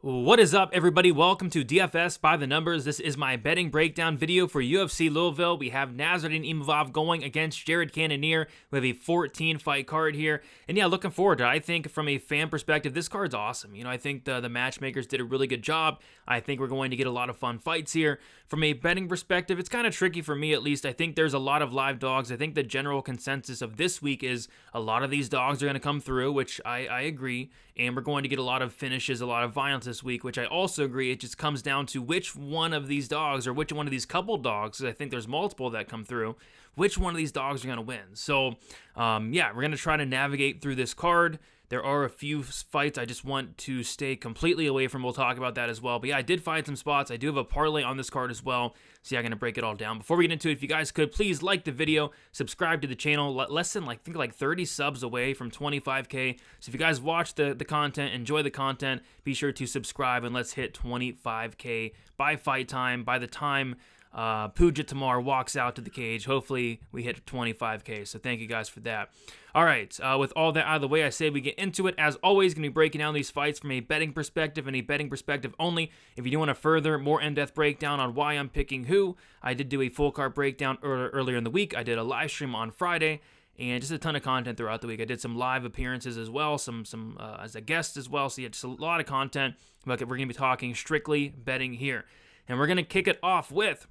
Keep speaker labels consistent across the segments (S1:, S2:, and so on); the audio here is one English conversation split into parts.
S1: What is up, everybody? Welcome to DFS by the Numbers. This is my betting breakdown video for UFC Louisville. We have Nasruddin Imavov going against Jared Cannonier. We have a 14-fight card here. And yeah, looking forward to it. I think from a fan perspective, this card's awesome. I think the matchmakers did a really good job. I think we're going to get a lot of fun fights here. From a betting perspective, it's kind of tricky for me, at least. I think there's a lot of live dogs. I think the general consensus of this week is a lot of these dogs are going to come through, which I agree. And we're going to get a lot of finishes, a lot of violence this week, which I also agree. It just comes down to which one of these dogs or which one of these couple dogs, because I think there's multiple that come through, which one of these dogs are going to win. So, yeah, we're going to try to navigate through this card. There are a few fights I just want to stay completely away from. We'll talk about that as well. But yeah, I did find some spots. I do have a parlay on this card as well. So yeah, I'm going to break it all down. Before we get into it, if you guys could, please like the video, subscribe to the channel. Less than, I think 30 subs away from 25K. So if you guys watch the content, enjoy the content, be sure to subscribe and let's hit 25K by fight time. By the time Tomar walks out to the cage, hopefully we hit 25K. So thank you guys for that. All right, with all that out of the way, I say we get into it. As always, going to be breaking down these fights from a betting perspective and a betting perspective only. If you do want a further, more in-depth breakdown on why I'm picking who, I did do a full card breakdown earlier in the week. I did a live stream on Friday, and just a ton of content throughout the week. I did some live appearances as well, some as a guest as well. So yeah, just a lot of content. But we're going to be talking strictly betting here, and we're going to kick it off with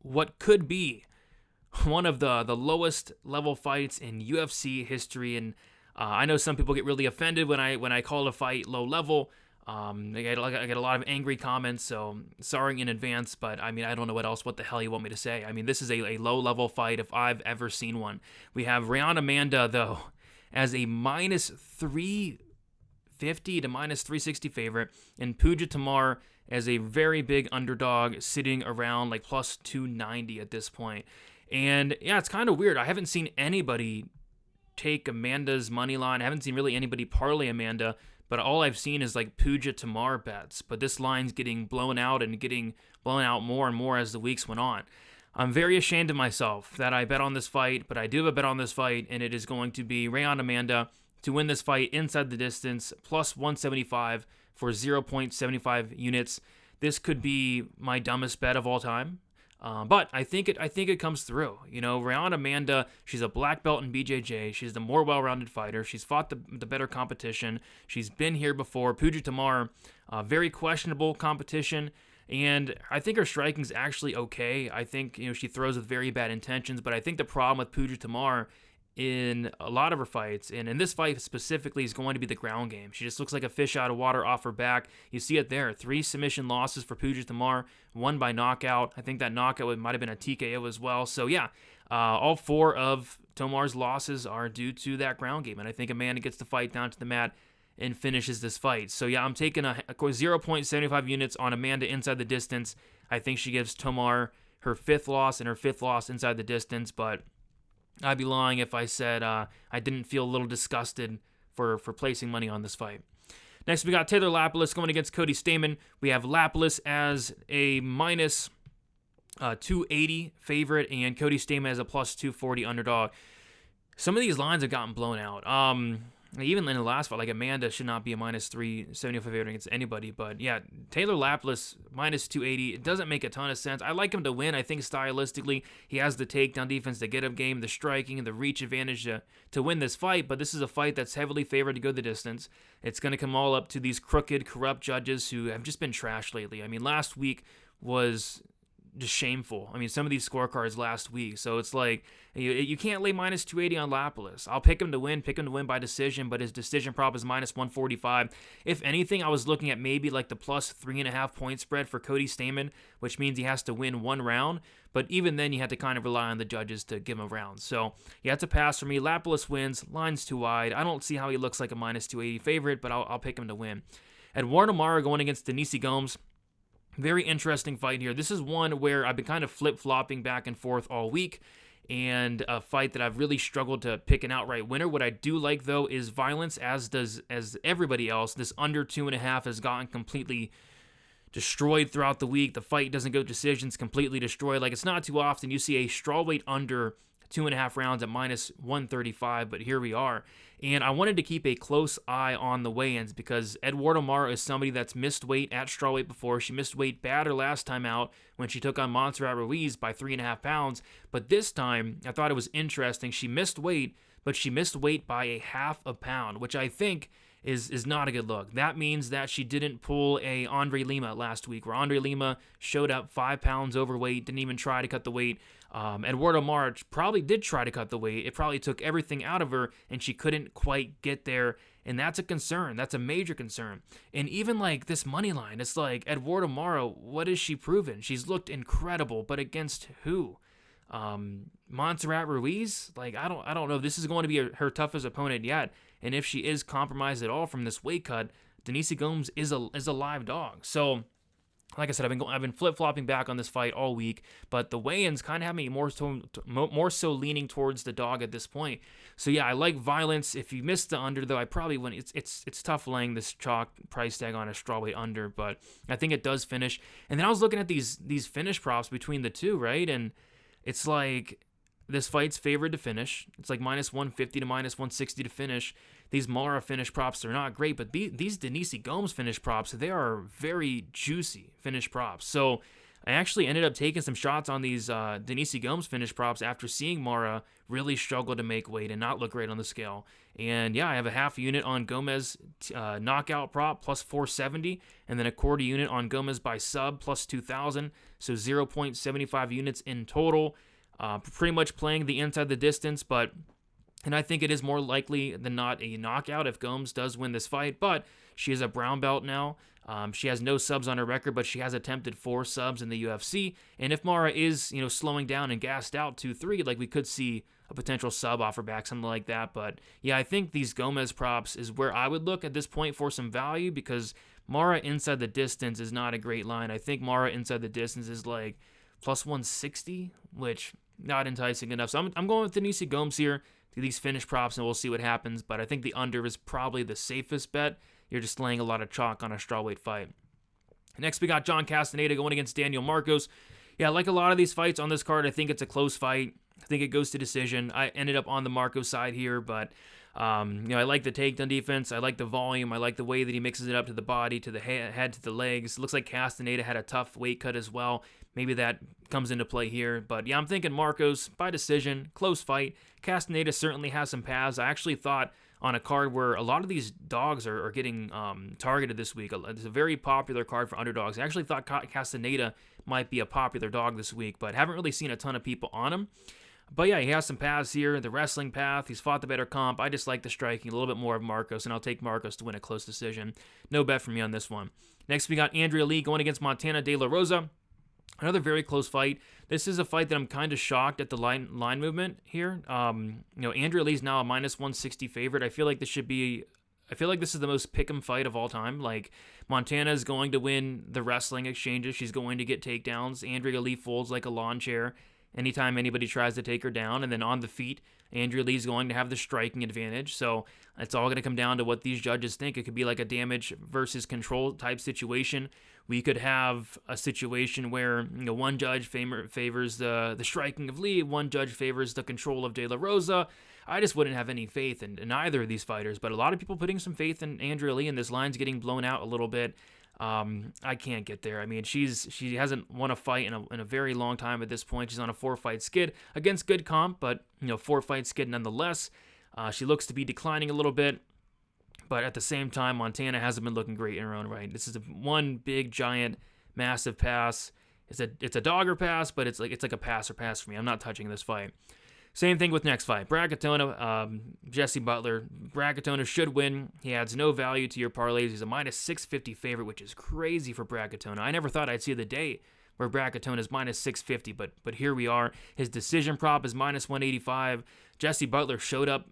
S1: what could be one of the lowest level fights in UFC history. And I know some people get really offended when I call a fight low level. I get a lot of angry comments, so sorry in advance, but I mean, I don't know what the hell you want me to say. I mean, this is a low level fight if I've ever seen one. We have Ryan Amanda, though, as a minus 350 to minus 360 favorite, and Tomar as a very big underdog, sitting around like plus 290 at this point. And yeah, it's kind of weird. I haven't seen anybody take Amanda's money line. I haven't seen really anybody parlay Amanda, but all I've seen is like Tomar bets. But this line's getting blown out and getting blown out more and more as the weeks went on. I'm very ashamed of myself that I bet on this fight, but I do have a bet on this fight, and it is going to be Ryan Amanda to win this fight inside the distance, plus 175 for 0.75 units. This could be my dumbest bet of all time. But I think it comes through. Ryan Amanda, she's a black belt in BJJ. She's the more well-rounded fighter. She's fought the better competition. She's been here before. Tomar, very questionable competition. And I think her striking's actually okay. I think she throws with very bad intentions. But I think the problem with Tomar in a lot of her fights, and in this fight specifically, is going to be the ground game. She just looks like a fish out of water off her back. You see it there. 3 submission losses for Tomar, 1 by knockout. I think that knockout might have been a TKO as well. So yeah, all 4 of Tomar's losses are due to that ground game, and I think Amanda gets the fight down to the mat and finishes this fight. So yeah, I'm taking a 0.75 units on Amanda inside the distance. I think she gives Tomar her 5th loss and her 5th loss inside the distance, but I'd be lying if I said I didn't feel a little disgusted for placing money on this fight. Next, we got Taylor Lapis going against Cody Staman. We have Lapis as a minus 280 favorite and Cody Staman as a plus 240 underdog. Some of these lines have gotten blown out. Even in the last fight, like Amanda should not be a minus 375 favorite against anybody. But yeah, Taylor Lapis, minus 280. It doesn't make a ton of sense. I like him to win. I think stylistically, he has the takedown defense, the get-up game, the striking, and the reach advantage to win this fight. But this is a fight that's heavily favored to go the distance. It's going to come all up to these crooked, corrupt judges who have just been trash lately. I mean, last week was just shameful. I mean, some of these scorecards last week. So it's like, you can't lay minus 280 on Lapis. I'll pick him to win by decision, but his decision prop is minus 145. If anything, I was looking at maybe like the plus 3.5 point spread for Cody Staman, which means he has to win 1 round. But even then, you have to kind of rely on the judges to give him a round. So yeah, it's a pass for me. Lapis wins. Line's too wide. I don't see how he looks like a minus 280 favorite, but I'll pick him to win. Eduardo Mara going against Gomes. Very interesting fight here. This is one where I've been kind of flip-flopping back and forth all week, and a fight that I've really struggled to pick an outright winner. What I do like, though, is violence, as everybody else. This under 2.5 has gotten completely destroyed throughout the week. The fight doesn't go decisions, completely destroyed. Like, it's not too often you see a strawweight under 2.5 rounds at minus 135, but here we are. And I wanted to keep a close eye on the weigh-ins because Eduardo Mara is somebody that's missed weight at strawweight before. She missed weight bad her last time out when she took on Montserrat Ruiz by 3.5 pounds. But this time, I thought it was interesting. She missed weight, but she missed weight by a half a pound, which I think is not a good look. That means that she didn't pull a Andre Lima last week, where Andre Lima showed up 5 pounds overweight, didn't even try to cut the weight. Eduardo Mara probably did try to cut the weight. It probably took everything out of her, and she couldn't quite get there. And that's a concern. That's a major concern. And even like this money line, it's like Eduardo Mara, what has she proven? She's looked incredible, but against who? Montserrat Ruiz? Like I don't know if this is going to be her toughest opponent yet. And if she is compromised at all from this weight cut, Denise Gomes is a live dog. So, like I said, I've been flip-flopping back on this fight all week, but the weigh-ins kind of have me more so leaning towards the dog at this point. So yeah, I like violence. If you missed the under, though, I probably wouldn't. It's tough laying this chalk price tag on a strawweight under, but I think it does finish. And then I was looking at these finish props between the two, right? And it's like this fight's favored to finish. It's like minus 150 to minus 160 to finish. These Mara finish props are not great, but these Denise Gomes finish props, they are very juicy finish props. So I actually ended up taking some shots on these Denise Gomes finish props after seeing Mara really struggle to make weight and not look great on the scale. And yeah, I have a half unit on Gomes knockout prop plus 470, and then a quarter unit on Gomes by sub plus 2,000, so 0.75 units in total. Pretty much playing the inside the distance, and I think it is more likely than not a knockout if Gomes does win this fight, but she is a brown belt now. She has no subs on her record, but she has attempted 4 subs in the UFC, and if Mara is, slowing down and gassed out 2-3, like we could see a potential sub off her back, something like that, but yeah, I think these Gomes props is where I would look at this point for some value, because Mara inside the distance is not a great line. I think Mara inside the distance is like plus 160, which not enticing enough. So I'm going with Denise Gomes here to these finish props, and we'll see what happens. But I think the under is probably the safest bet. You're just laying a lot of chalk on a strawweight fight. Next, we got John Castaneda going against Daniel Marcos. Yeah, like a lot of these fights on this card, I think it's a close fight. I think it goes to decision. I ended up on the Marcos side here, but I like the takedown defense. I like the volume. I like the way that he mixes it up to the body, to the head, to the legs. Looks like Castaneda had a tough weight cut as well. Maybe that comes into play here. But yeah, I'm thinking Marcos by decision, close fight. Castaneda certainly has some paths. I actually thought on a card where a lot of these dogs are getting targeted this week. It's a very popular card for underdogs. I actually thought Castaneda might be a popular dog this week, but haven't really seen a ton of people on him. But yeah, he has some paths here. The wrestling path, he's fought the better comp. I just like the striking, a little bit more of Marcos, and I'll take Marcos to win a close decision. No bet for me on this one. Next, we got Andrea Lee going against Montana De La Rosa. Another very close fight. This is a fight that I'm kind of shocked at the line movement here. Andrea Lee's now a minus 160 favorite. I feel like this is the most pick'em fight of all time. Like, Montana is going to win the wrestling exchanges. She's going to get takedowns. Andrea Lee folds like a lawn chair anytime anybody tries to take her down. And then on the feet, Andrea Lee's going to have the striking advantage. So it's all going to come down to what these judges think. It could be like a damage versus control type situation. We could have a situation where one judge favors the striking of Lee, one judge favors the control of De La Rosa. I just wouldn't have any faith in either of these fighters, but a lot of people putting some faith in Andrea Lee, and this line's getting blown out a little bit. I can't get there. I mean, she hasn't won a fight in a very long time at this point. She's on a 4-fight skid against good comp, but 4-fight skid nonetheless. She looks to be declining a little bit. But at the same time, Montana hasn't been looking great in her own right. This is one big, giant, massive pass. It's a dogger pass, but it's like a pass for me. I'm not touching this fight. Same thing with next fight. Bracatona, Jesse Butler. Bracatona should win. He adds no value to your parlays. He's a minus 650 favorite, which is crazy for Bracatona. I never thought I'd see the day where Bracatona is minus 650, but here we are. His decision prop is minus 185. Jesse Butler showed up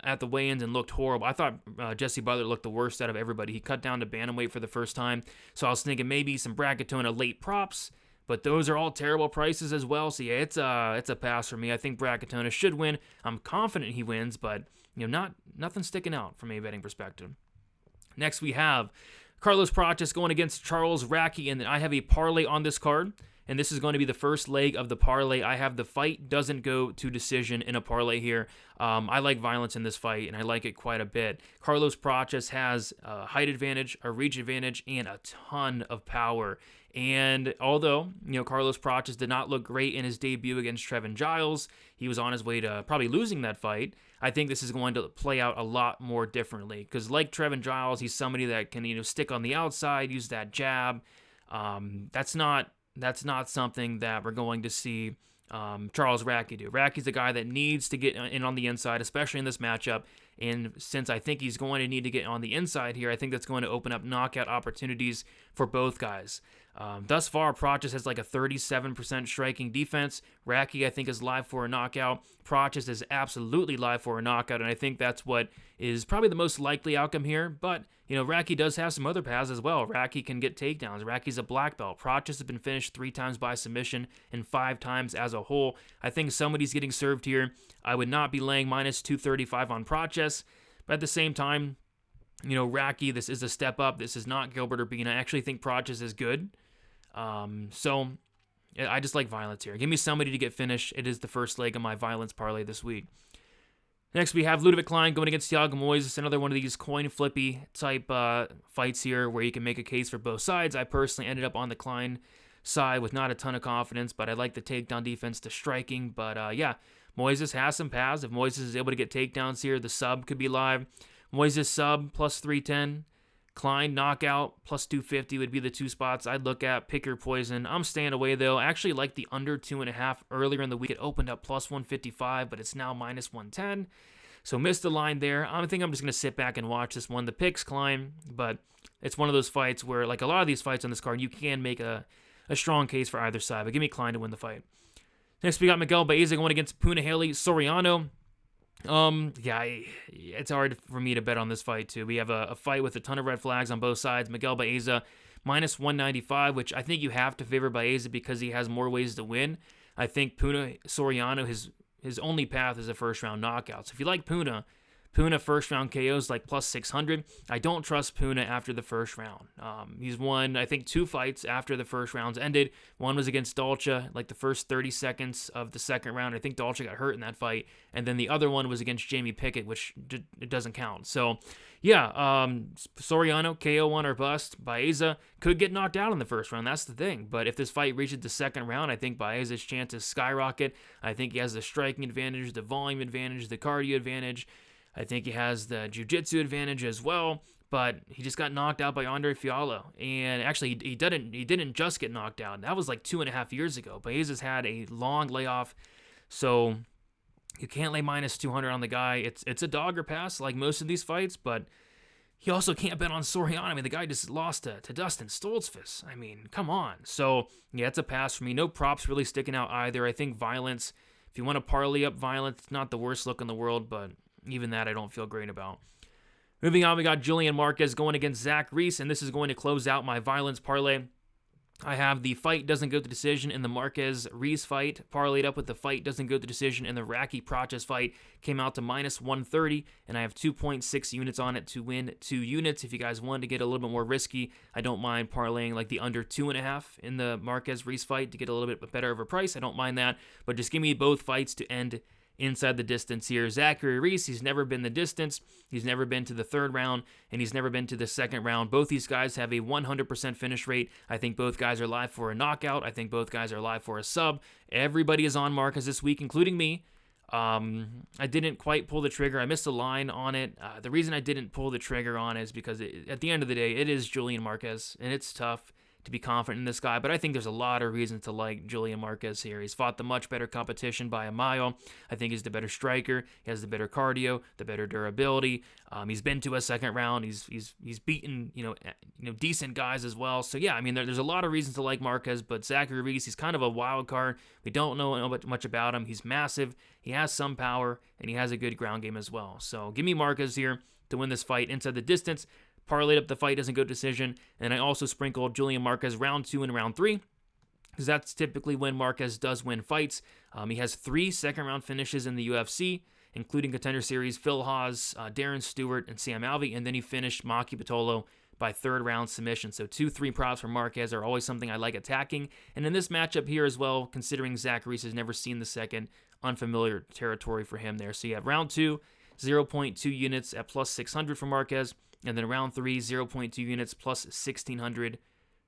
S1: at the weigh-ins and looked horrible. I thought Jesse Butler looked the worst out of everybody. He cut down to bantamweight for the first time, so I was thinking maybe some Bracatona late props, but those are all terrible prices as well. So yeah, it's a pass for me. I think Bracatona should win. I'm confident he wins, but nothing sticking out from a betting perspective. Next we have Carlos Prates going against Charles Raki, and I have a parlay on this card. and this is going to be the first leg of the parlay. I have the fight doesn't go to decision in a parlay here. I like violence in this fight, and I like it quite a bit. Carlos Prochnow has a height advantage, a reach advantage, and a ton of power. And although, Carlos Prochnow did not look great in his debut against Trevin Giles, he was on his way to probably losing that fight. I think this is going to play out a lot more differently because like Trevin Giles, he's somebody that can, stick on the outside, use that jab. That's not something that we're going to see Charles Raki do. Raki's a guy that needs to get in on the inside, especially in this matchup. And since I think he's going to need to get on the inside here, I think that's going to open up knockout opportunities for both guys. Thus far, Prochnow has like a 37% striking defense. Raki, I think, is live for a knockout. Prochnow is absolutely live for a knockout, and I think that's what is probably the most likely outcome here. But, Raki does have some other paths as well. Raki can get takedowns. Raki's a black belt. Prochnow has been finished 3 times by submission and 5 times as a whole. I think somebody's getting served here. I would not be laying minus 235 on Prochnow, but at the same time, Raki, this is a step up. This is not Gilbert Urbina. I actually think Prochnow is good. So I just like violence here. Give me somebody to get finished. It is the first leg of my violence parlay this week. Next, we have Ludovic Klein going against Thiago Moises. Another one of these coin flippy type fights here where you can make a case for both sides. I personally ended up on the Klein side with not a ton of confidence, but I like the takedown defense to striking. But Moises has some paths. If Moises is able to get takedowns here, the sub could be live. Moises sub plus 310. Klein knockout plus 250 would be the 2 spots I'd look at. Pick your poison. I'm staying away though. I actually like the under 2.5 earlier in the week. It opened up plus 155, but it's now minus 110. So missed the line there. I think I'm just going to sit back and watch this one. The picks Klein, but it's one of those fights where, like a lot of these fights on this card, you can make a strong case for either side. But give me Klein to win the fight. Next, we got Miguel Baeza going against Punahele Soriano. It's hard for me to bet on this fight too. We have a fight with a ton of red flags on both sides. Miguel Baeza minus 195, which I think you have to favor Baeza because he has more ways to win. I think Puna Soriano, his only path is a first round knockout. So if you like Puna first round KOs like plus 600. I don't trust Puna after the first round. He's won, I think, 2 fights after the first rounds ended. One was against Dolce, like the first 30 seconds of the second round. I think Dolce got hurt in that fight. And then the other one was against Jamie Pickett, which it doesn't count. So, Soriano, KO 1 or bust. Baeza could get knocked out in the first round. That's the thing. But if this fight reaches the second round, I think Baeza's chances skyrocket. I think he has the striking advantage, the volume advantage, the cardio advantage. I think he has the jiu-jitsu advantage as well, but he just got knocked out by Andre Fiallo. And actually, he didn't just get knocked out. That was like 2.5 years ago. Baeza's had a long layoff, so you can't lay minus 200 on the guy. It's a dog or pass like most of these fights, but he also can't bet on Soriano. I mean, the guy just lost to Dustin Stoltzfus. I mean, come on. So, yeah, it's a pass for me. No props really sticking out either. I think violence, if you want to parlay up violence, it's not the worst look in the world, but even that I don't feel great about. Moving on, we got Julian Marquez going against Zach Reese, and this is going to close out my violence parlay. I have the fight doesn't go to decision in the Marquez-Reese fight, parlayed up with the fight doesn't go to decision in the Raki-Prochnow fight, came out to minus 130, and I have 2.6 units on it to win 2 units. If you guys wanted to get a little bit more risky, I don't mind parlaying like the under 2.5 in the Marquez-Reese fight to get a little bit better of a price. I don't mind that, but just give me both fights to end inside the distance here. Zachary Reese, he's never been the distance. He's never been to the third round, and he's never been to the second round. Both these guys have a 100% finish rate. I think both guys are live for a knockout. I think both guys are live for a sub. Everybody is on Marquez this week, including me. I didn't quite pull the trigger. I missed a line on it. The reason I didn't pull the trigger on it is because at the end of the day, it is Julian Marquez, and it's tough to be confident in this guy, but I think there's a lot of reasons to like Julian Marquez here. He's fought the much better competition by a mile. I think he's the better striker. He has the better cardio, the better durability. He's been to a second round. He's beaten decent guys as well. So yeah, I mean there's a lot of reasons to like Marquez, but Zachary Reese, he's kind of a wild card. We don't know much about him. He's massive. He has some power, and he has a good ground game as well. So give me Marquez here to win this fight inside the distance. Parlayed up the fight doesn't go decision, and I also sprinkled Julian Marquez round 2 and round 3, because that's typically when Marquez does win fights. He has 3 second-round finishes in the UFC, including Contender Series, Phil Haas, Darren Stewart, and Sam Alvey, and then he finished Maki Pitolo by third round submission. So 2-3 props for Marquez are always something I like attacking. And in this matchup here as well, considering Zach Reese has never seen the second, unfamiliar territory for him there. So you have round 2, 0.2 units at plus 600 for Marquez. And then round 3, 0.2 units plus 1,600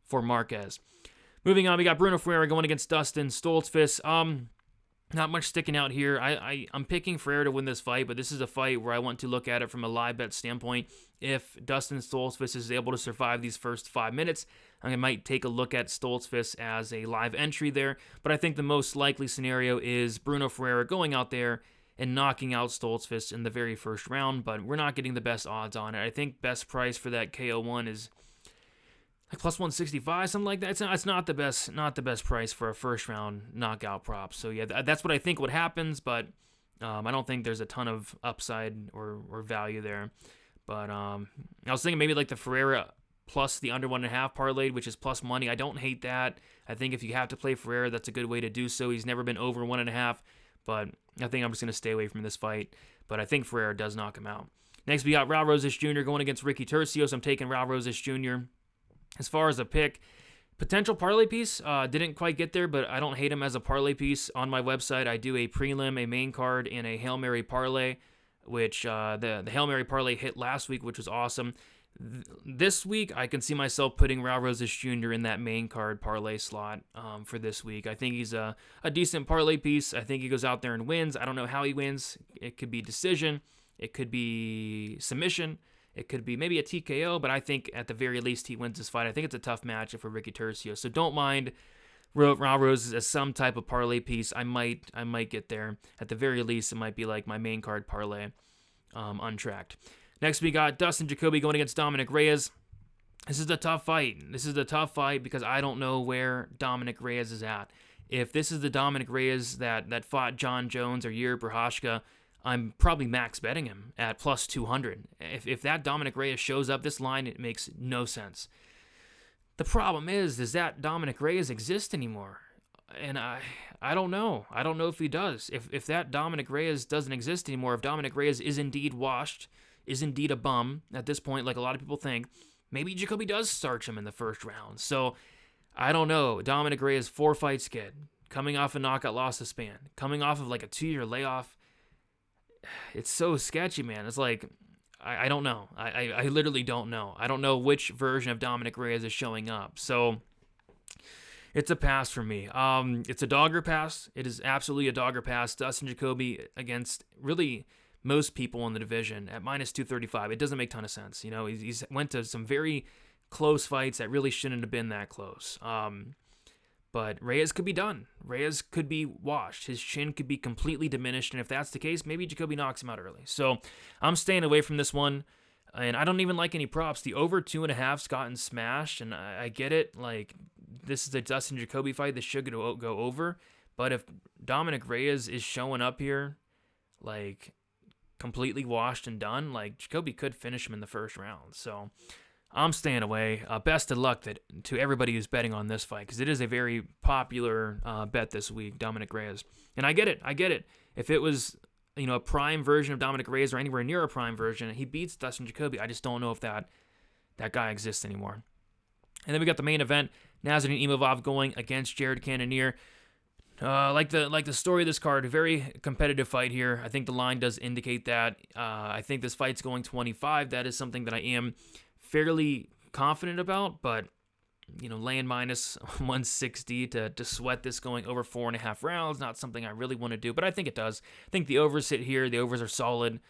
S1: for Marquez. Moving on, we got Bruno Ferreira going against Dustin Stoltzfus. Not much sticking out here. I'm picking Ferreira to win this fight, but this is a fight where I want to look at it from a live bet standpoint. If Dustin Stoltzfus is able to survive these first 5 minutes, I might take a look at Stoltzfus as a live entry there. But I think the most likely scenario is Bruno Ferreira going out there and knocking out Stoltzfus in the very first round, but we're not getting the best odds on it. I think best price for that KO1 is like plus 165, something like that. It's not the best price for a first round knockout prop. So yeah, that's what I think what happens, but I don't think there's a ton of upside or value there. But I was thinking maybe like the Ferreira plus the under 1.5 parlayed, which is plus money. I don't hate that. I think if you have to play Ferreira, that's a good way to do so. He's never been over 1.5, but I think I'm just gonna stay away from this fight. But I think Ferreira does knock him out. Next, we got Raul Rosas Jr. going against Ricky Turcios. I'm taking Raul Rosas Jr. As far as a pick, potential parlay piece, didn't quite get there, but I don't hate him as a parlay piece. On my website, I do a prelim, a main card, and a Hail Mary parlay, which the Hail Mary parlay hit last week, which was awesome. This week, I can see myself putting Raul Rosas Jr. in that main card parlay slot for this week. I think he's a decent parlay piece. I think he goes out there and wins. I don't know how he wins. It could be decision. It could be submission. It could be maybe a TKO, but I think at the very least he wins this fight. I think it's a tough matchup for Ricky Turcios. So don't mind Raul Rosas as some type of parlay piece. I might get there. At the very least, it might be like my main card parlay, untracked. Next, we got Dustin Jacoby going against Dominic Reyes. This is a tough fight. This is a tough fight because I don't know where Dominic Reyes is at. If this is the Dominic Reyes that fought John Jones or Yuri Prochnow, I'm probably max betting him at plus 200. If that Dominic Reyes shows up this line, it makes no sense. The problem is, does that Dominic Reyes exist anymore? And I don't know. I don't know if he does. If that Dominic Reyes doesn't exist anymore, if Dominic Reyes is indeed washed, is indeed a bum at this point, like a lot of people think, maybe Jacoby does starch him in the first round. So I don't know. Dominic Reyes, 4-fight skid, coming off a knockout loss to Span, coming off of like a 2-year layoff. It's so sketchy, man. It's like, I don't know. I literally don't know. I don't know which version of Dominic Reyes is showing up. So it's a pass for me. It's a dogger pass. It is absolutely a dogger pass. Dustin Jacoby against really most people in the division at minus 235. It doesn't make a ton of sense. You know, he's went to some very close fights that really shouldn't have been that close. But Reyes could be done. Reyes could be washed. His chin could be completely diminished. And if that's the case, maybe Jacoby knocks him out early. So I'm staying away from this one. And I don't even like any props. The over 2.5's gotten smashed. And I get it. Like, this is a Dustin Jacoby fight. This should go over. But if Dominic Reyes is showing up here, like, completely washed and done, like, Jacoby could finish him in the first round. So I'm staying away. Best of luck to everybody who's betting on this fight, because it is a very popular bet this week, Dominic Reyes. And I get it. If it was, a prime version of Dominic Reyes or anywhere near a prime version, he beats Dustin Jacoby. I just don't know if that guy exists anymore. And then we got the main event, Nasruddin Imavov going against Jared Cannonier. Like the story of this card, a very competitive fight here. I think the line does indicate that. I think this fight's going 25. That is something that I am fairly confident about, but laying minus 160 to sweat this going over 4.5 rounds, not something I really want to do, but I think it does. I think the overs hit here. The overs are solid.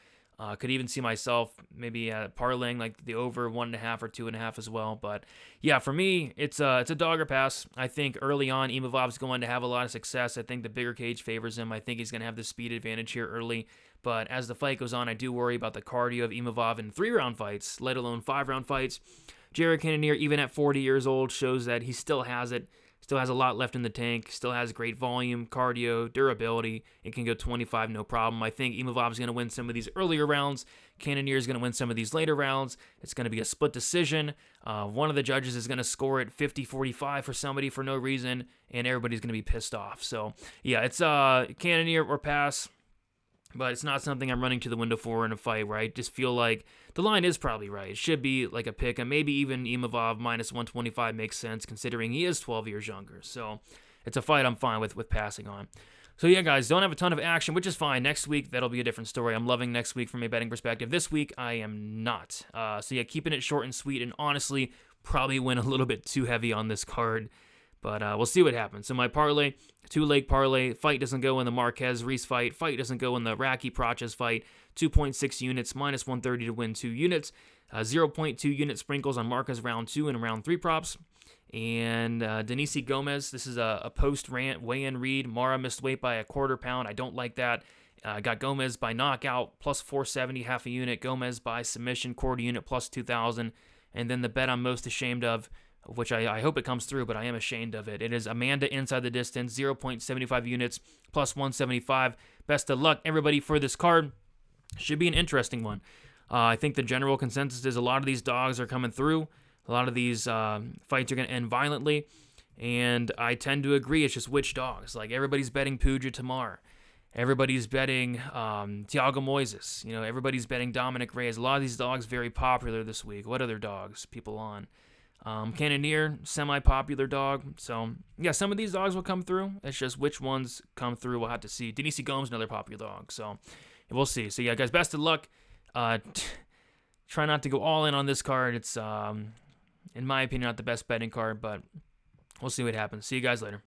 S1: Could even see myself maybe parlaying like the over 1.5 or 2.5 as well. But yeah, for me, it's a dogger pass. I think early on, Imavov's going to have a lot of success. I think the bigger cage favors him. I think he's going to have the speed advantage here early. But as the fight goes on, I do worry about the cardio of Imavov in 3-round fights, let alone 5-round fights. Jared Cannonier, even at 40 years old, shows that he still has it. Still has a lot left in the tank, still has great volume, cardio, durability. It can go 25, no problem. I think Imavov's going to win some of these earlier rounds. Cannonier is going to win some of these later rounds. It's going to be a split decision. One of the judges is going to score it 50-45 for somebody for no reason, and everybody's going to be pissed off. So, yeah, it's Cannonier or pass. but it's not something I'm running to the window for in a fight where I just feel like the line is probably right. It should be like a pick, and maybe even Imavov minus 125 makes sense considering he is 12 years younger. So it's a fight I'm fine with passing on. So yeah, guys, don't have a ton of action, which is fine. Next week, that'll be a different story. I'm loving next week from a betting perspective. This week, I am not. So yeah, keeping it short and sweet, and honestly, probably went a little bit too heavy on this card. But we'll see what happens. So my parlay, 2-leg parlay, fight doesn't go in the Marquez Reese fight doesn't go in the Raki Prochnow fight, 2.6 units, minus 130 to win 2 units, 0.2 unit sprinkles on Marquez round 2 and round 3 props. And Denise Gomes, this is a post-rant weigh-in read. Mara missed weight by a quarter pound. I don't like that. Got Gomes by knockout, plus 470, half a unit. Gomes by submission, quarter unit, plus 2,000. And then the bet I'm most ashamed of, which I hope it comes through, but I am ashamed of it. It is Amanda inside the distance, 0.75 units, plus 175. Best of luck, everybody, for this card. Should be an interesting one. I think the general consensus is a lot of these dogs are coming through. A lot of these fights are going to end violently, and I tend to agree. It's just which dogs. Like, everybody's betting Puja Tomar. Everybody's betting Thiago Moises. You know, everybody's betting Dominic Reyes. A lot of these dogs very popular this week. What other dogs people on? Cannoneer, semi-popular dog. So, yeah, some of these dogs will come through. It's just which ones come through, we'll have to see. Denise Gomes, another popular dog. So, we'll see. So, yeah, guys, best of luck. Try not to go all in on this card. It's, in my opinion, not the best betting card, but we'll see what happens. See you guys later.